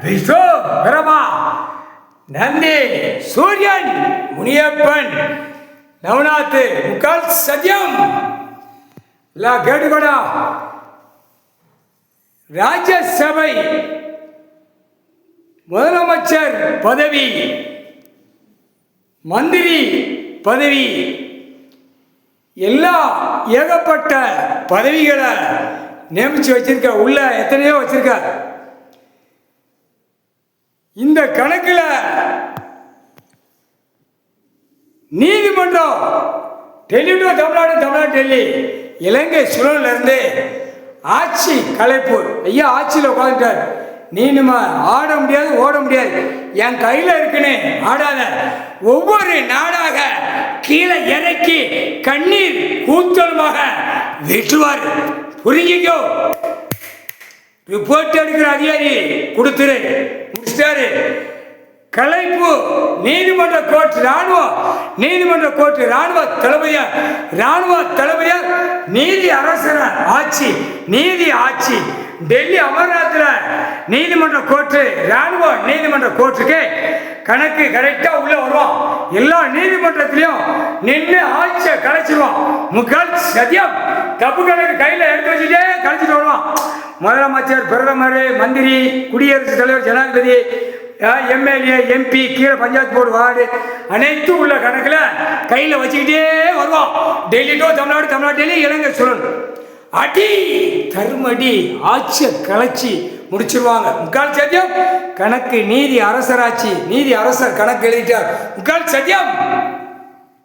விஷ்ணு பிரமா நந்தி சூரியன் முனியப்பன் நவநாத் முக்கால் சத்யம் எல்லாம் கேட்டுக்கோடா. ராஜ்யசபை முதலமைச்சர் பதவி, மந்திரி பதவி, எல்லா ஏகப்பட்ட பதவிகளை நியமிச்சு வச்சிருக்க. உள்ள எத்தனையோ வச்சிருக்க. இந்த கணக்கில் நீதிமன்றம் டெல்லி டு தமிழ்நாடு, தமிழ்நாடு டெல்லி, இலங்கை சுழல்ல இருந்து ஆட்சி கலைப்பு. ஐயா ஆட்சியில் உட்காந்துட்டார். நீனுமா ஆட முடியாது, ஓட முடியாது, என் கையில் இருக்குன்னு ஆடாத. ஒவ்வொரு நாடாக கீழே இறக்கி கண்ணீர் கூத்தலுமாக வெட்டுவார். புரிஞ்சிக்கோ. ரிப்போர்ட் எடுக்கிற அதிகாரி கொடுத்துரு. முடிச்சிட்டாரு. கலைப்பு நீதிமன்ற கோர்ட், ராணுவம் நீதிமன்ற கோர்ட், ராணுவ தளபதியார், ராணுவ தளபதியார், நீதி அரசர் ஆட்சி, நீதி ஆட்சி. டெல்லி அமர்நாத்தில் நீதிமன்ற கோர்ட்டு, ராணுவ நீதிமன்ற கோர்ட்டுக்கு கணக்கு கரெக்டாக உள்ள வருவோம். எல்லா நீதிமன்றத்திலையும் நின்று ஆட்சியை கலைச்சிருவோம். முக்கால் சத்தியம். தப்பு கணக்கு கையில் எடுத்து வச்சுட்டே கழிச்சிட்டு வருவோம். முதலமைச்சர், பிரதமர், மந்திரி, குடியரசுத் தலைவர், ஜனாதிபதி, எம்எல்ஏ, எம்பி, கீழே பஞ்சாயத்து போர்டு, வார்டு அனைத்தும் உள்ள கணக்கில் கையில் வச்சுக்கிட்டே வருவோம். டெல்லி டு தமிழ்நாடு, தமிழ்நாடு டெல்லி, இலங்கை சுழல். அடி தர்மடி ஆட்சியை கலைச்சி முடிச்சிருவாங்க. முக்கால் சத்தியம். கணக்கு நீதி அரசராட்சி, நீதி அரசர் கணக்கு எழுதிட்டார். முக்கால் சத்தியம்.